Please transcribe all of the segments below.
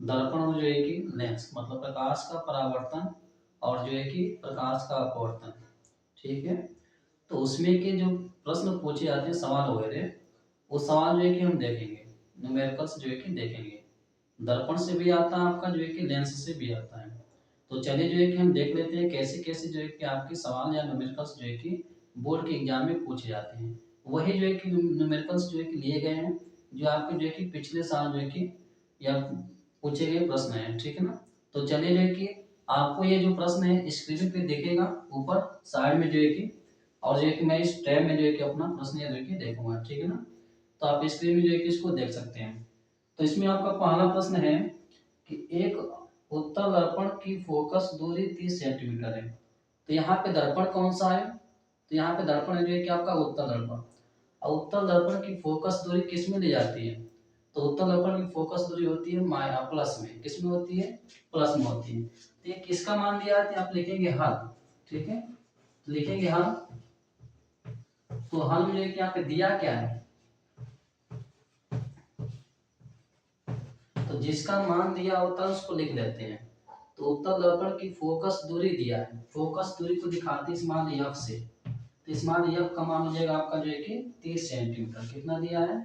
दर्पण और जो है कि लेंस, मतलब प्रकाश का परावर्तन और जो है कि प्रकाश का अपवर्तन। ठीक है, तो उसमें के जो प्रश्न पूछे जाते हैं, सवाल वगैरह, वो सवाल जो है कि हम देखेंगे, न्यूमेरिकल्स जो है कि देखेंगे। दर्पण से भी आता है आपका, जो है कि लेंस से भी आता है। तो चलिए जो है कि हम देख लेते हैं कैसे कैसे जो है कि आपके सवाल या न्यूमेरिकल्स जो है कि बोर्ड के एग्जाम में पूछे जाते हैं। वही जो है कि न्यूमेरिकल्स जो है कि लिए गए हैं, जो आपके जो है कि पिछले साल जो है कि या पूछे गए प्रश्न हैं। ठीक है ना, तो चलिए जो है कि आपको ये जो प्रश्न है स्क्रीन पे दिखेगा ऊपर साइड में जो है कि, और जो है कि मैं इस टैब में जो है कि अपना प्रश्न ये जो है कि देखूंगा। ठीक है ना, तो आप स्क्रीन में जो है कि इसको देख सकते हैं। तो इसमें आपका पहला प्रश्न है कि एक उत्तल दर्पण की फोकस दूरी 30 सेंटीमीटर है। तो यहाँ पे दर्पण कौन सा है? तो यहाँ पे दर्पण है जो है कि आपका उत्तल दर्पण। और उत्तल दर्पण की फोकस दूरी किस में दी जाती है? तो उत्तल दर्पण की फोकस दूरी होती है प्लस में। किस में होती है? प्लस में होती है। तो ये किसका मान दिया है? आप लिखेंगे हल। ठीक है, तो लिखेंगे हल। तो हल में जो है कि यहाँ पे दिया क्या है, तो जिसका मान दिया होता है उसको लिख लेते हैं। तो उत्तल दर्पण की फोकस दूरी दिया है, फोकस दूरी को दिखाते हैं इस मान एफ से। तो इस मान एफ का मान हो जाएगा आपका जो है कि 30 सेंटीमीटर। कितना दिया है?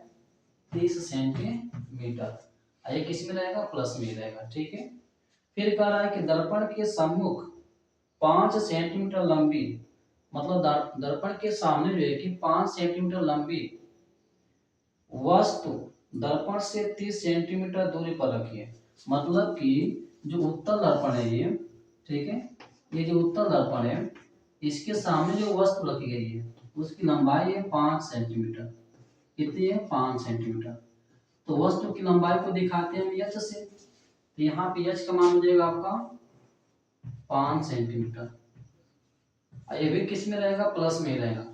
30 सेंटीमीटर। ये किस में रहेगा? प्लस में रहेगा। ठीक है, फिर कह रहा है कि दर्पण के सम्मुख 5 सेंटीमीटर लंबी, मतलब दर्पण के सामने जो है कि 5 सेंटीमीटर लंबी वस्तु दर्पण से 30 सेंटीमीटर दूरी पर रखिए। मतलब कि जो उत्तल दर्पण है ये, ठीक है, ये जो उत्तल दर्पण है इसके सामने जो वस्तु रखी गई है उसकी लंबाई है 5 सेंटीमीटर। कितनी है? 5 सेंटीमीटर। तो वस्तु की लंबाई को दिखाते हैं हम एच से। तो यहाँ पे एच का मान हो जाएगा आपका 5 सेंटीमीटर। ये भी किस में रहेगा? प्लस में ही रहेगा।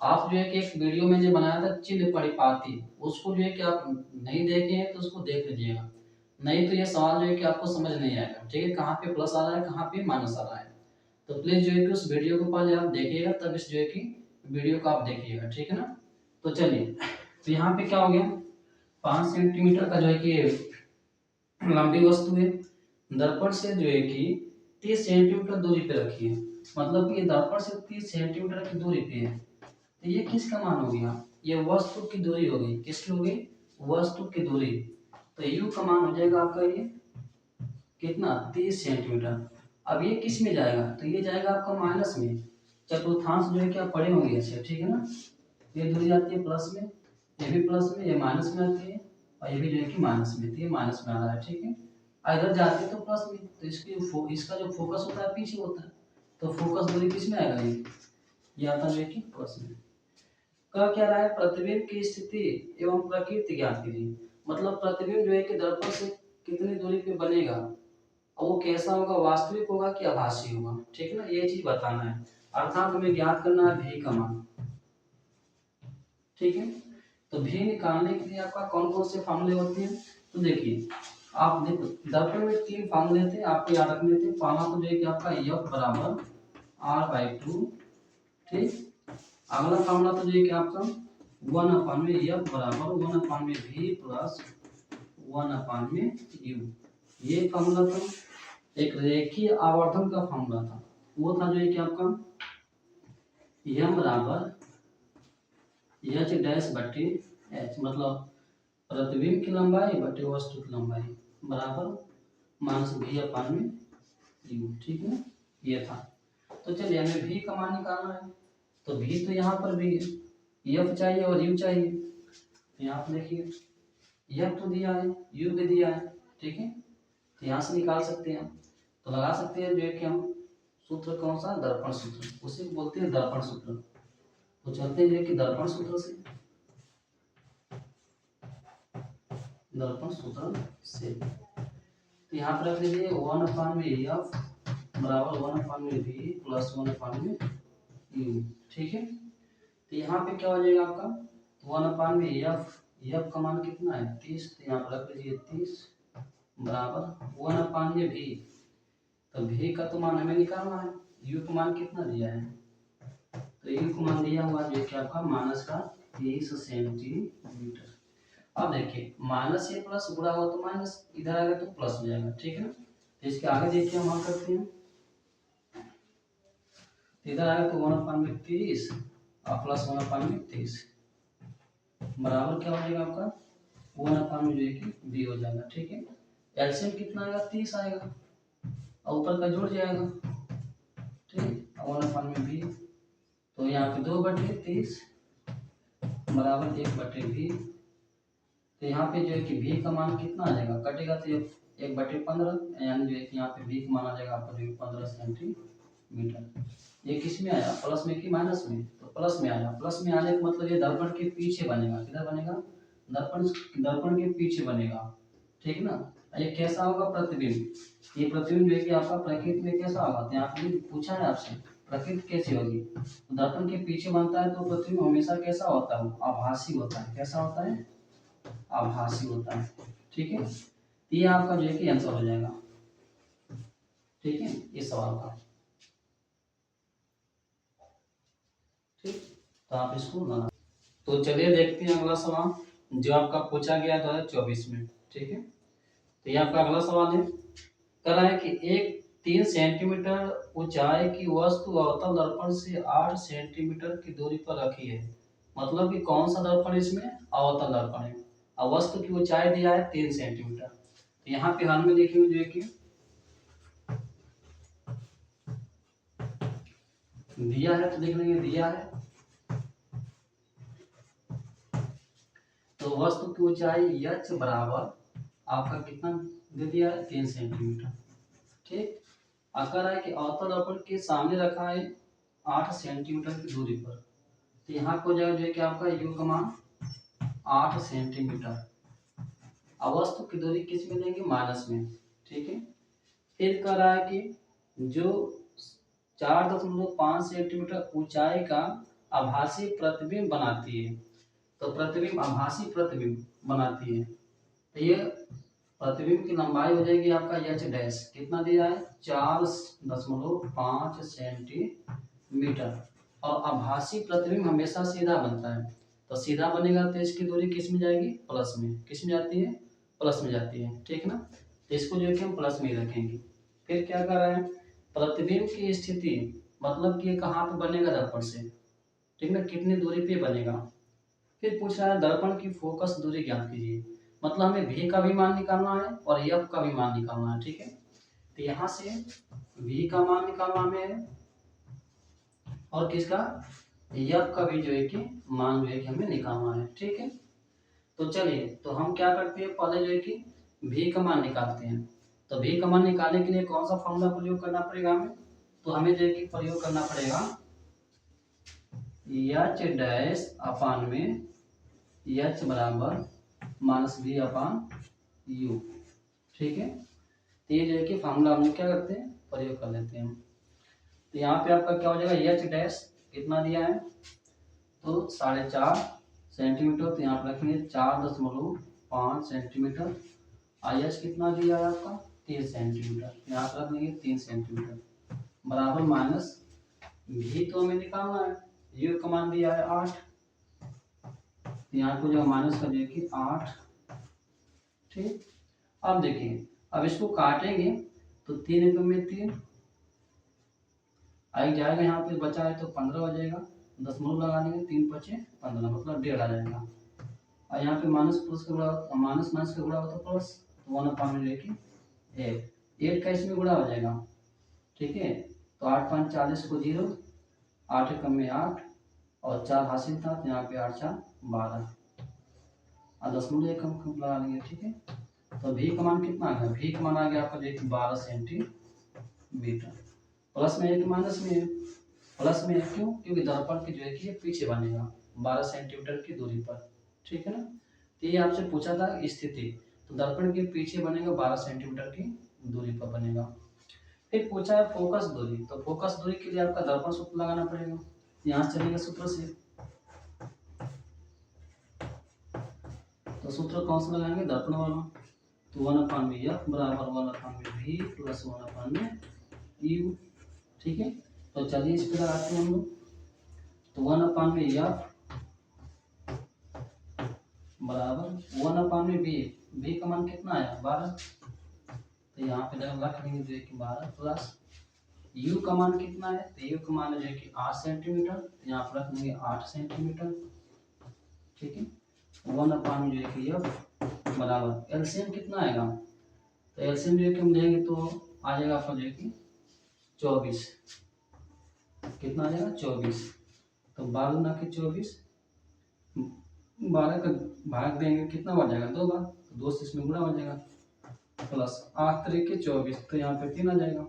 आप जो है कि एक वीडियो में जो बनाया था चिन्ह परिपाती, उसको जो है कि आप नहीं देखे हैं तो उसको देख लीजिएगा, नहीं तो ये सवाल जो है कि आपको समझ नहीं आएगा। ठीक है, कहाँ पे प्लस आ रहा है कहाँ पे माइनस आ रहा है। तो प्लीज जो है कि उस वीडियो को पहले आप देखिएगा, तब इस जो है कि वीडियो को आप देखिएगा। ठीक है ना, तो चलिए, तो यहाँ पे क्या हो गया? 5 सेंटीमीटर का जो है कि लंबी वस्तु है, दर्पण से जो है कि 30 सेंटीमीटर दूरी पे रखी है। मतलब कि दर्पण से 30 सेंटीमीटर की दूरी पे है। तो ये किसका मान हो गया? ये वस्तु की दूरी हो गई। किसकी हो गई? वस्तु की दूरी। तो यू का मान हो जाएगा आपका ये कितना? 30 सेंटीमीटर। अब ये किस में जाएगा? तो ये जाएगा आपका माइनस में। चतुर्थांश जो है कि आप पढ़े होंगे अच्छे। ठीक है ना, ये दूरी आती है प्लस में, ये भी प्लस में, ये माइनस में आती है, और ये भी जो है कि माइनस में, तो ये माइनस में आ रहा है। ठीक है, इधर जाती है तो प्लस में, तो इसका जो फोकस होता है पीछे होता है। तो फोकस दूरी किस में आएगा? ये आता है जो है कि प्लस में। कह क्या रहा है? प्रतिबिंब की स्थिति एवं प्रकृति ज्ञात कीजिए। मतलब प्रतिबिंब जो है कि दर्पण से कितनी दूरी पे बनेगा और वो कैसा होगा, वास्तविक होगा कि आभासी होगा। ठीक है ना, ये चीज बताना है। अर्थात हमें ज्ञात करना है भी का मान। ठीक है, तो भी निकालने के लिए आपका कौन कौन से फॉर्मूले होते हैं? तो देखिए, आप देखो दर्पण में 3 फॉर्मूले थे, आपको याद रखने थे। पहला तो जो है कि आपका एफ बराबर r/2। ठीक, अगला फॉर्मूला तो जो है कि आपका 1/में एफ बराबर 1/में भी प्लस 1/में यू। ये फॉर्मूला था। एक रेखीय आवर्धन का फॉर्मूला था, वो था जो है कि आपका एम बराबर एच डैश बटे एच, मतलब प्रतिबिंब की लंबाई बटे वस्तु की लंबाई बराबर माइनस v/में यू। ठीक है, ये था। तो चलिए हमें v का मान निकालना है। तो v तो यहाँ पर भी f चाहिए और u चाहिए। तो यहाँ पर देखिए f तो दिया है, u भी दिया है। ठीक है, तो यहाँ से निकाल सकते हैं। तो लगा सकते हैं जो है कि हम सूत्र कौन सा? दर्पण सूत्र, उसे बोलते हैं दर्पण सूत्र। तो चलते हैं जो है कि दर्पण सूत्र से, दर्पण सूत्र से। तो यहाँ पर रख लीजिए 1/में एफ बराबर 1/में भी प्लस 1/में यू। ठीक है, तो यहाँ पे क्या हो जाएगा आपका? 1/में एफ का मान कितना है? 30। तो यहाँ पर रख लीजिए 30 बराबर 1/में भी। तो भी का तो मान हमें निकालना है। यू का मान कितना दिया है? तो यू का मान दिया हुआ जो कि आपका माइनस का 30 सेंटीमीटर। अब देखिए माइनस ए प्लस बुरा हुआ तो माइनस, इधर आएगा तो प्लस हो जाएगा, ठीक है ना। तो इसके आगे देखिए हम हल करते हैं, इधर आएगा तो 1/30 और प्लस 1/30 बराबर क्या हो जाएगा आपका 1/, जो है कि बी हो जाएगा, ठीक है। एलसीएम कितना आएगा 30 आएगा और ऊपर का जुड़ जाएगा, ठीक। 1/बी, तो यहाँ पे 2/30 बराबर 1/बी। तो यहाँ पे जो है कि भी का मान कितना आ जाएगा, कटेगा तो 1/15, यानी जो है कि यहाँ पे भी का मान आ जाएगा आपका 15 सेंटीमीटर। ये किस में आया, प्लस में कि माइनस में, तो प्लस में आया। प्लस में आने का मतलब ये दर्पण के पीछे बनेगा, किधर बनेगा, दर्पण दर्पण के पीछे बनेगा, ठीक ना। ये कैसा होगा, प्रतिबिंब। ये प्रतिबिंब जो है कि आपका प्रकृति में कैसा होगा, तो यहाँ पे पूछा है आपसे प्रकृति कैसी होगी, तो दर्पण के पीछे बनता है तो प्रतिबिंब हमेशा कैसा होता है, आभासी होता है। कैसा होता है, आभासी होता है, ठीक है। ये आपका जो है कि आंसर हो जाएगा, ठीक है, इस सवाल का, ठीक। तो आप इसको बना, तो चलिए देखते हैं अगला सवाल जो आपका पूछा गया 2024 में, ठीक है। तो ये आपका अगला सवाल है, कह रहा है कि एक 3 सेंटीमीटर ऊंचाई की वस्तु अवतल दर्पण से 8 सेंटीमीटर की दूरी पर रखी है। मतलब कि कौन सा दर्पण इसमें, अवतल दर्पण है, और वस्तु की ऊंचाई दिया है 3 सेंटीमीटर। तो यहाँ पे हाल में देखिए जो है कि दिया है, तो देख लेंगे दिया है, तो वस्तु की ऊंचाई h बराबर आपका कितना दे दिया है 3 सेंटीमीटर, ठीक। आकर है कि अवतल दर्पण के सामने रखा है 8 सेंटीमीटर की दूरी पर, तो यहाँ को जाएगा जो है कि आपका यू का मान 8 सेंटीमीटर, वस्तु की दूरी किस में देंगे, माइनस में, ठीक है। फिर कह रहा है कि जो 4.5 सेंटीमीटर ऊंचाई का आभासी प्रतिबिंब बनाती है, तो प्रतिबिंब आभासी प्रतिबिंब बनाती है, तो ये प्रतिबिंब की लंबाई हो जाएगी आपका एच डैश, कितना दिया है 4.5 सेंटीमीटर, और आभासी प्रतिबिंब हमेशा सीधा बनता है, तो सीधा बनेगा तो इसकी दूरी किस में जाएगी, प्लस में, किस में जाती है, प्लस में जाती है, ठीक ना। तो इसको जो है कि हम प्लस में ही रखेंगे। फिर क्या कर रहे हैं, प्रतिबिंब की स्थिति, मतलब कि कहाँ पे बनेगा, दर्पण से, ठीक ना, कितनी दूरी पे बनेगा। फिर पूछ रहा है दर्पण की फोकस दूरी ज्ञात कीजिए, मतलब हमें भी का भी मान निकालना है और एफ का भी मान निकालना है, ठीक है। तो यहाँ से भी का मान निकालना हमें और किसका, एफ का भी जो है कि मान जो है कि हमें निकालना है, ठीक है। तो चलिए, तो हम क्या करते हैं, पहले जो है कि भी का मान निकालते हैं। तो भी का मान निकालने के लिए कौन सा फॉर्मूला प्रयोग करना पड़ेगा हमें, तो हमें जो है कि प्रयोग करना पड़ेगा एच डैश अपान में एच बराबर माइनस बी अपान यू, ठीक है। तो ये जो है कि फार्मूला हम क्या करते हैं, प्रयोग कर लेते हैं। तो यहाँ पे आपका क्या हो जाएगा, एच डैश कितना दिया है, तो 4.5 सेंटीमीटर, तो यहाँ पे रखेंगे 4.5 सेंटीमीटर। आई एच कितना दिया है आपका 3 सेंटीमीटर, यहाँ पे रख लेंगे 3 सेंटीमीटर बराबर माइनस भी तो हमें निकालना है, यू का मान दिया है 8, यहाँ को जो माइनस कर दिया कि 8, ठीक। अब देखिए, अब इसको काटेंगे तो 3 रुपये में 3 आई जाएगा, यहाँ पे बचा है तो 15 हो जाएगा, दशमलव लगा देंगे, 3 पचे 15, मतलब 1.5 आ जाएगा। और यहाँ पे माइनस प्लस का गुणा, माइनस माइनस का गुणा हो तो प्लस, तो 1/8 लेके 8 का इसमें गुणा हो जाएगा, ठीक है। तो 8 5 40 को 0, 8 कम में 8 और 4 हासिल था, तो यहाँ पे 8 4 12 और दशमलव एक कम लगा लेंगे, ठीक है। तो भी का मान कितना आ गया, भी का मान आ गया आपका देखिए 12 सेंटीमीटर, प्लस में है कि माइनस में है, प्लस में है, क्यों, क्योंकि दर्पण की जो है कि ये पीछे बनेगा 12 सेंटीमीटर की दूरी पर, ठीक है ना। तो ये आपसे पूछा था स्थिति, तो दर्पण के पीछे बनेगा 12 सेंटीमीटर की दूरी पर बनेगा। फिर पूछा है फोकस दूरी, तो फोकस दूरी के लिए आपका दर्पण सूत्र लगाना पड़ेगा, यहाँ चलेगा सूत्र से, तो सूत्र कौन सा लगाएंगे, दर्पण वाला, तो 1/f बराबर 1/v प्लस 1/u, ठीक है। तो चलिए इस पे लगाते हैं हम लोग, तो 1/f बराबर 1/b। b का मान कितना आया 12, तो यहाँ पे जब रख लेंगे जो है कि 12 प्लस u का मान कितना है, तो u का मान जो है कि 8 सेंटीमीटर, तो यहाँ पर रख लेंगे 8 सेंटीमीटर। ठीक है, 1/, जो है कि f बराबर एलसीएम कितना आएगा, तो एलसीएम जो है कि हम लेंगे तो आ जाएगा आपका जो है कि 24। कितना आ जाएगा 24, तो 12 ना कि 24, 12 का भाग देंगे कितना बढ़ जाएगा 2 बार, तो 2 से इसमें गुणा हो जाएगा, प्लस 8 तरीके 24, तो यहाँ पे 3 आ जाएगा।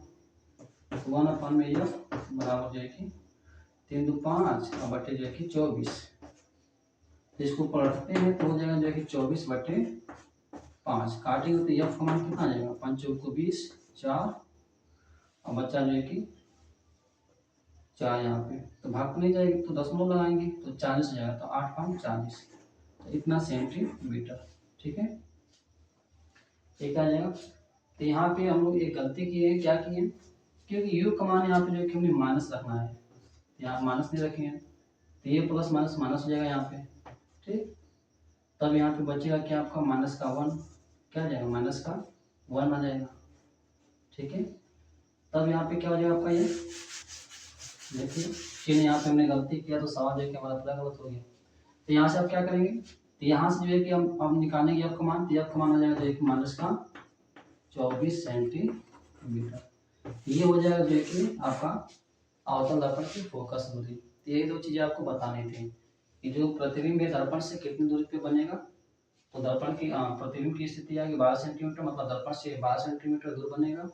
1/f बराबर जो है कि 3 2 5 और बटे जो है कि 24, इसको पलटते हैं तो हो जाएगा जो है कि 24/5, काटेंगे तो एफ का मान कितना आ जाएगा 5 चौक को 20, 4 और बच्चा जो है कि 4 यहाँ पे, तो भाग तो नहीं जाएगी तो दशमलव लगाएंगे तो 40 हो जाएगा, तो 8/40, तो इतना सेंटीमीटर। ठीक है, एक आ जाएगा। तो यहाँ पे हम लोग एक गलती की है, क्या की है, क्योंकि यू का मान यहाँ पे जो है कि हमें माइनस रखना है, यहाँ माइनस नहीं रखेंगे तो ये प्लस माइनस माइनस हो जाएगा यहाँ पे। ठीक, तब यहाँ पे बचेगा क्या आपका माइनस का 1, क्या आ जाएगा माइनस का 1 आ जाएगा। ठीक है, तब यहाँ पे क्या हो जाएगा आपका ये, देखिए चिन्ह यहाँ पे हमने गलती किया तो सवाल जो है कि हमारा पूरा गलत हो गया। तो यहाँ से आप क्या करेंगे, तो यहाँ से जो है कि हम अब निकालेंगे एफ का मान, तो एफ का मान आ जाएगा जो है कि माइनस का 24 सेंटीमीटर। ये हो जाएगा जो है कि आपका अवतल दर्पण की फोकस दूरी। तो यही दो चीजें आपको बतानी थी कि जो प्रतिबिंब है दर्पण से कितनी दूरी पे बनेगा, तो दर्पण की प्रतिबिंब की स्थिति आएगी 12 सेंटीमीटर, मतलब दर्पण से 12 सेंटीमीटर दूर बनेगा,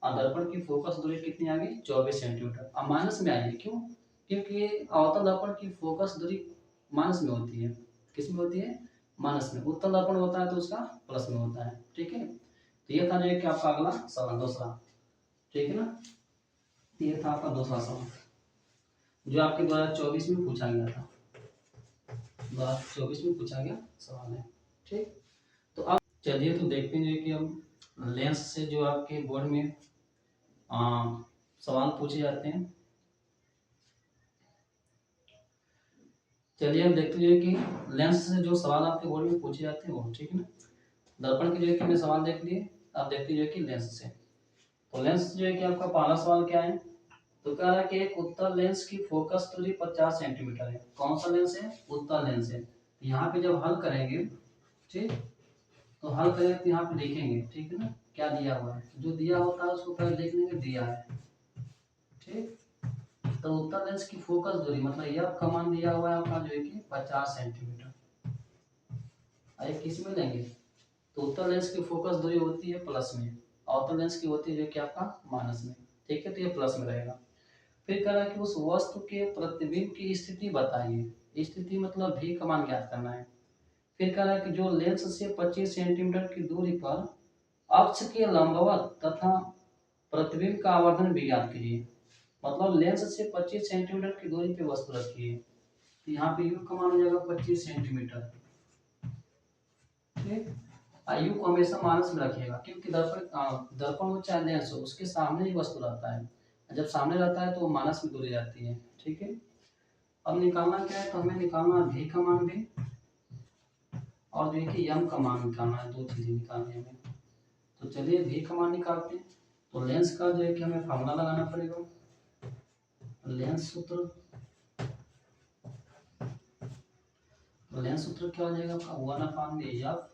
और दर्पण की फोकस दूरी कितनी आ गई 24 सेंटीमीटर। अब माइनस में आएगी, क्यों, क्योंकि अवतल दर्पण की फोकस दूरी माइनस में होती है। किस में होती है, माइनस में। उत्तल दर्पण होता है तो उसका प्लस में होता है। ठीक है, तो ये था जो कि आपका अगला सवाल दूसरा। ठीक है ना, ये था आपका दूसरा सवाल जो आपके 2024 में पूछा गया था, 2024 में पूछा गया सवाल है। ठीक, तो अब चलिए तो देखते हैं कि हम लेंस से जो आपके बोर्ड में सवाल पूछे जाते हैं। चलिए हम देखते हैं कि लेंस से जो सवाल आपके बोर्ड में पूछे जाते हैं वो। ठीक है ना, दर्पण के जो है कि हमने सवाल देख लिए, अब देखते हैं कि लेंस से। तो लेंस जो है कि आपका पहला सवाल क्या है, तो कह रहा है कि एक उत्तल लेंस की फोकस दूरी 50 सेंटीमीटर है। कौन सा लेंस है, उत्तल लेंस है। यहाँ पे जब हल करेंगे, ठीक, तो हल करेंगे तो यहाँ पे देखेंगे, ठीक है ना, क्या दिया हुआ है, जो दिया होता है उसको पहले देख लेंगे, दिया है। ठीक, तो उत्तल लेंस की फोकस दूरी मतलब यह का मान दिया हुआ है आपका जो है कि 50 सेंटीमीटर। अरे किस में लेंगे, तो उत्तल लेंस की फोकस दूरी होती है प्लस में, अवतल लेंस की होती है जो कि आपका माइनस में। ठीक है, तो ये प्लस में रहेगा। फिर कह रहा है कि उस वस्तु के प्रतिबिंब की स्थिति बताइए। स्थिति मतलब भी का मान ज्ञात करना है। फिर कह रहा है कि जो लेंस से 25 सेंटीमीटर की दूरी पर अक्ष के लंबवत तथा प्रतिबिंब का आवर्धन भी ज्ञात कीजिए। मतलब लेंस से 25 सेंटीमीटर की दूरी पे वस्तु रखी है, तो यहाँ पे यू का मान हो जाएगा 25 सेंटीमीटर। ठीक, आयु को हमेशा माइनस में रखिएगा, क्योंकि दर्पण हो चाहे लेंस हो उसके सामने ही वस्तु रहता है, जब सामने रहता है तो माइनस में दूरी रहती है। ठीक है, अब निकालना क्या है, तो हमें निकालना भी का मान भी और जो है कि यम का मान निकालना है, दो चीजें निकालनी है हमें। तो चलिए भी का मान निकालते हैं। तो लेंस का जो है कि हमें फार्मूला लगाना पड़ेगा, लेंस सूत्र। तो लेंस सूत्र क्या हो जाएगा आपका 1/f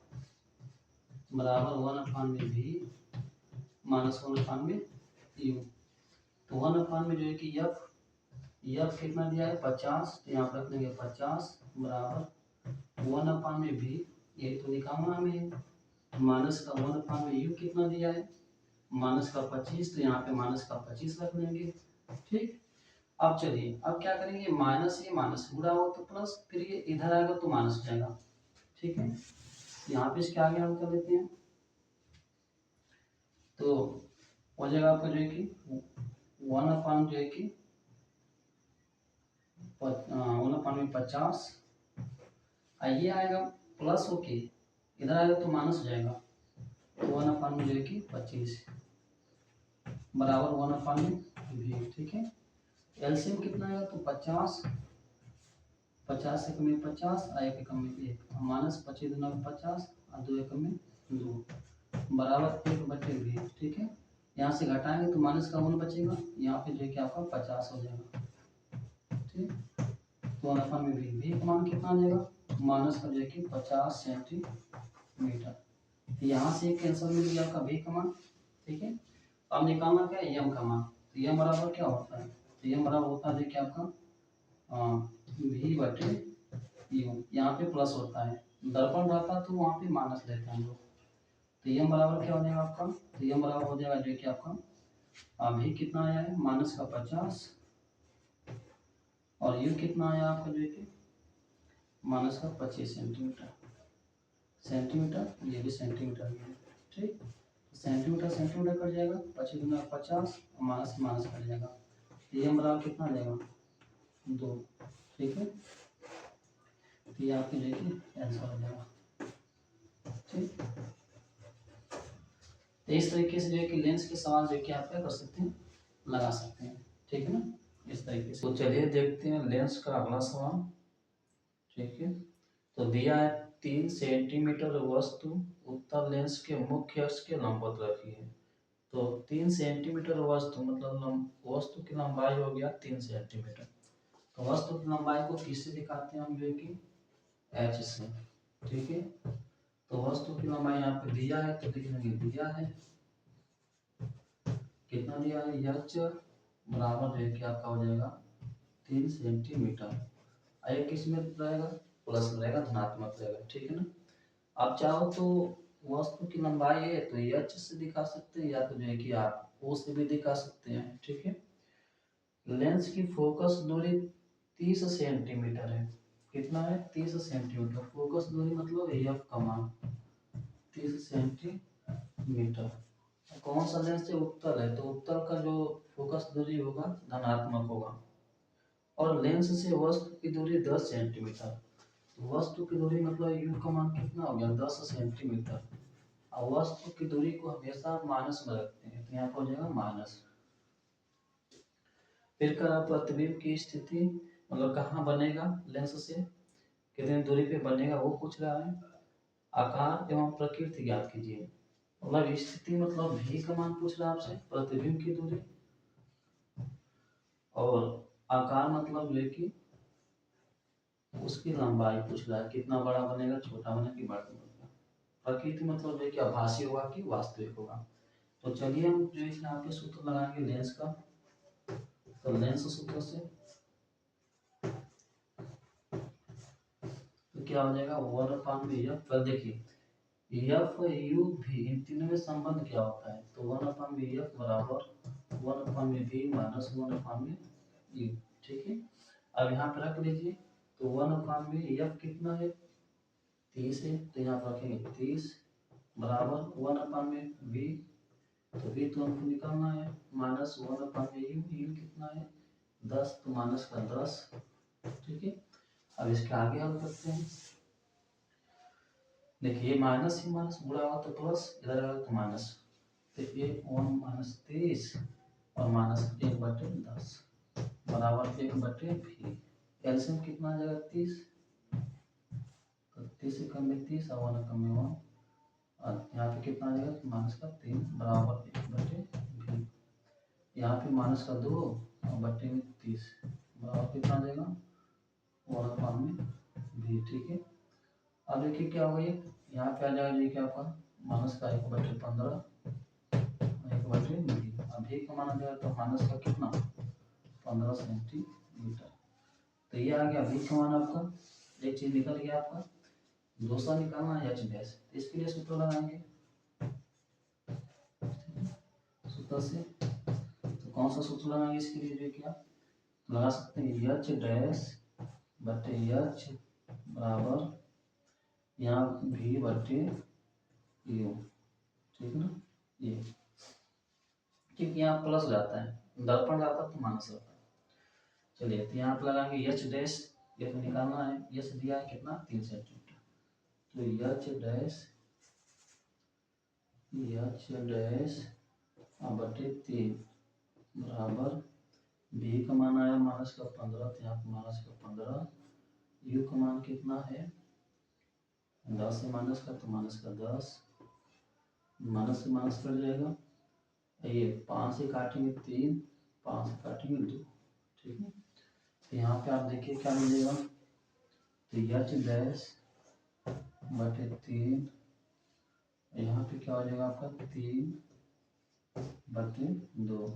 बराबर 1/v माइनस 1/u। तो 1/में जो है कि एफ कितना दिया है 50, तो यहाँ पर रख देंगे 50 बराबर 1/v, यही तो निकालना हमें, माइनस का 1/u कितना दिया है माइनस का 25, तो यहाँ पे माइनस का 25 रख लेंगे। ठीक, अब चलिए अब क्या करेंगे, माइनस ये माइनस गुणा हो तो प्लस, फिर ये इधर आएगा तो माइनस हो जाएगा। ठीक है, यहाँ पे इसके आगे हम कर लेते हैं, तो हो जाएगा आपका जो है कि 1/, जो है कि 1/50, ये आएगा प्लस होके इधर आएगा तो माइनस हो जाएगा, तो 1/, जो है कि 25 बराबर 1/v। ठीक है, एलसीएम कितना आएगा, तो 50 50 से कम 50 और 1 एकम में 1 माइनस 25 दूना 50 और 2 एकम में 2 बराबर 1/20। ठीक है, यहाँ से घटाएंगे तो माइनस का 1 बचेगा, यहाँ पे जो है कि आपका 50 हो जाएगा। ठीक, तो 1 में भी का मान कितना आ जाएगा, माइनस का जो है कि 50 सेंटीमीटर। यहाँ से कैंसिल मिल गया आपका भी का मान। ठीक है, अब निकालना क्या है एम का मान। तो एम बराबर क्या होता है, तो एम बराबर होता है देखिए आपका भी बटे यू, यहाँ पे प्लस होता है, दर्पण रहता तो वहाँ पे माइनस लेते हैं हम लोग। तो एम बराबर क्या हो जाएगा आपका, तो एम बराबर हो जाएगा जो कि आपका अभी कितना आया है माइनस का 50 और यू कितना आया आपका जो कि माइनस का 25 सेंटीमीटर। ये भी सेंटीमीटर में है। ठीक, सेंटीमीटर सेंटीमीटर कट जाएगा, 25 गुना 50 और माइनस माइनस कट जाएगा, तो ये बराबर कितना आ जाएगा 2। ठीक है, तो ये आपकी जो कि आंसर हो जाएगा। ठीक, तो इस तरीके से जो है कि लेंस के सवाल जो है कि आप क्या कर सकते हैं, लगा सकते हैं। ठीक है ना, इस तरीके से। तो चलिए देखते हैं लेंस का अगला सवाल। ठीक है, तो दिया है 3 सेंटीमीटर वस्तु उत्तल लेंस के मुख्य अक्ष के लंबवत रखी है। तो 3 सेंटीमीटर वस्तु मतलब वस्तु की लंबाई हो गया 3 सेंटीमीटर। तो वस्तु की लंबाई को किससे दिखाते हैं हम, जो है कि एच से। ठीक है, तो वस्तु की लंबाई यहाँ पे दिया है तो लिखेंगे दिया है कितना दिया है, एच बराबर जो है कि आपका हो जाएगा 3 सेंटीमीटर। ये किस में रहेगा, प्लस में रहेगा, धनात्मक रहेगा। ठीक है ना, आप चाहो तो वस्तु की लंबाई है तो एच से दिखा सकते हैं, या तो जो है कि आप ओ से भी दिखा सकते हैं। ठीक है, लेंस की फोकस दूरी 30 सेंटीमीटर है। कितना है, 30 सेंटीमीटर। फोकस दूरी मतलब एफ का मान 30 सेंटीमीटर। कौन सा लेंस है, उत्तल है, तो उत्तल का जो फोकस दूरी होगा धनात्मक होगा। और लेंस से वस्तु की दूरी 10 सेंटीमीटर। वस्तु की दूरी मतलब यू का मान कितना हो गया 10 सेंटीमीटर। और वस्तु की दूरी को हमेशा माइनस में रखते हैं, तो यहाँ पर हो जाएगा माइनस। फिर करा प्रतिबिंब की स्थिति मतलब कहाँ बनेगा लेंस से, कितनी दूरी पे बनेगा वो पूछ रहा है। आकार एवं प्रकृति ज्ञात कीजिए। मतलब स्थिति मतलब भी का मान पूछ रहा है आपसे, प्रतिबिंब की दूरी, और आकार मतलब जो है कि उसकी लंबाई पूछ रहा है, कितना बड़ा बनेगा, छोटा बनेगा कि बड़ा बनेगा। प्रकृति मतलब जो है कि आभासी होगा कि वास्तविक होगा। तो चलिए हम जो है यहाँ पे सूत्र लगाएंगे लेंस का। तो लेंस सूत्र से तो क्या हो जाएगा 1/f। पर देखिए एफ यू भी इन तीनों में संबंध क्या होता है, तो 1/f बराबर 1/v माइनस 1/u। ठीक है, अब यहाँ पे रख लीजिए, तो 1/f कितना है 30 है, तो यहाँ पर रखेंगे 30 बराबर 1/v, तो v तो हमको निकालना है, माइनस 1/u, u कितना है 10, तो माइनस का 10। ठीक है, अब इसके आगे हल करते हैं। देखिए ये माइनस ही माइनस बुरा हुआ तो प्लस, इधर आएगा तो माइनस, तो ये 1 माइनस 30 और माइनस 1/10 बराबर 1/v। एलसीएम कितना आ जाएगा 30, तो 30 से कम में 30 और 1 कम में 1, और यहाँ पे कितना आ जाएगा माइनस का 3 बराबर 1/v। यहाँ पे माइनस का 2 और बट्टे में 30 बराबर कितना आ जाएगा 1/v। ठीक है, अब देखिए क्या होगा, यहाँ पे आ जाएगा जी क्या आपका माइनस का 1/15 1/v। अभी का मान आ जाएगा तो माइनस का कितना 15 सेंटीमीटर। तो ये आ गया अभी का मान आपका, एक चीज निकल गया आपका। दूसरा निकालना है एच डैश, इसके लिए सूत्र लगाएंगे सूत्र से। तो कौन सा सूत्र लगाएंगे इसके लिए, जो क्या लगा सकते हैं एच डैश बटे एच बराबर यहाँ भी बटे यू। ठीक है ना, ये क्योंकि यहाँ प्लस जाता है, दर्पण जाता है तो माइनस जाता है। चलिए तो यहाँ पे लगाएंगे एच डैश, ये तो निकालना है, एच दिया है कितना 3 सेंटीमीटर, तो एच डैश बटे 3 बराबर भी का मान आया माइनस का 15, तो यहाँ पे माइनस का 15, यू का मान कितना है 10 से माइनस का, तो माइनस का 10, माइनस से माइनस कट जाएगा, ये 5 से काटेंगे 3, 5 से काटेंगे 2, ठीक है। तो यहाँ पे आप देखिए क्या मिलेगा, तो एच डैश बटे 3, यहाँ पे क्या हो जाएगा आपका 3 बटे 2,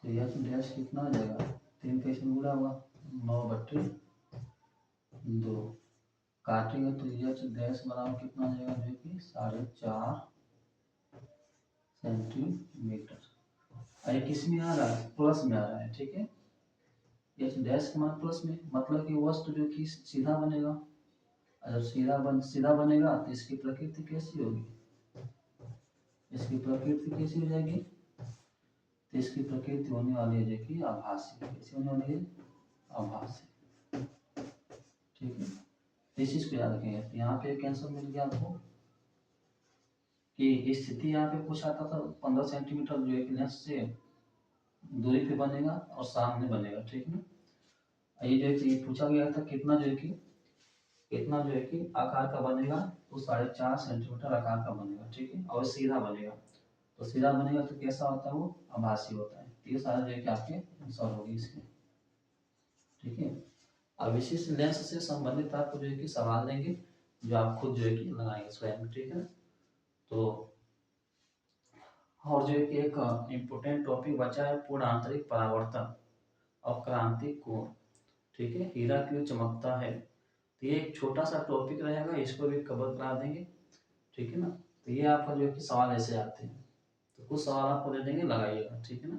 तो एच डैश कितना आ जाएगा, 3 कैसे गुणा हुआ 9 बटे 2, काटेंगे तो एच डैश बराबर कितना आ जाएगा जो कि 4.5 सेंटीमीटर। ये किस में आ रहा है, प्लस में आ रहा है, ठीक है। एच डैश का मान प्लस में, मतलब कि वस्तु जो कि सीधा बनेगा, अगर सीधा बनेगा तो इसकी प्रकृति कैसी होगी, इसकी प्रकृति कैसी हो जाएगी, तो इसकी प्रकृति होने वाली है जो कि आभासी, कैसी होने वाली है, आभासी, ठीक है। तो इस चीज को याद रखेंगे। तो यहाँ पे एक आंसर मिल गया आपको कि स्थिति यहाँ पे पूछा था 15 सेंटीमीटर जो है कि लेंस से दूरी पे बनेगा और सामने बनेगा, ठीक है ना। ये जो है कि पूछा गया था कितना जो है कि आकार का बनेगा, तो 4.5 सेंटीमीटर आकार का बनेगा, ठीक है, और सीधा बनेगा, तो सीधा बनेगा तो कैसा होता है, वो आभासी होता है। तो ये सारा जो है कि आपके आंसर होगी इसके, ठीक है। अब इसी से लेंस से संबंधित आपको जो है कि सवाल देंगे, जो आप खुद जो है कि लगाएंगे स्वयं, ठीक है। तो और जो है कि एक इम्पोर्टेंट टॉपिक बचा है पूर्ण आंतरिक परावर्तन और क्रांतिक कोण, ठीक है, हीरा क्यों चमकता है। तो ये एक छोटा सा टॉपिक रहेगा, इसको भी कवर करा देंगे, ठीक है ना। तो ये आपका जो है कि सवाल ऐसे आते हैं, तो कुछ सवाल आपको दे देंगे, लगाइएगा, ठीक है ना।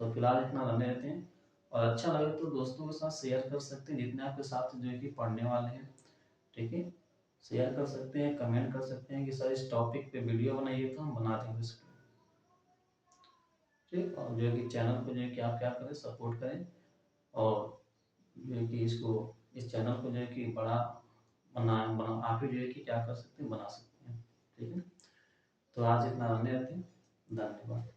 तो फिलहाल इतना रहने देते हैं, और अच्छा लगे तो दोस्तों के साथ शेयर कर सकते हैं, जितने आपके साथ जो है कि पढ़ने वाले हैं, ठीक है, शेयर कर सकते हैं, कमेंट कर सकते हैं कि सर इस टॉपिक पे वीडियो बनाइए, तो हम बना देंगे इसको, ठीक। और जो है कि चैनल को जो है कि आप क्या करें, सपोर्ट करें, और जो है कि इस चैनल को जो है कि बड़ा बना आप ही जो है कि क्या कर सकते हैं, बना सकते हैं, ठीक है। तो आज इतना रहने देते हैं, धन्यवाद।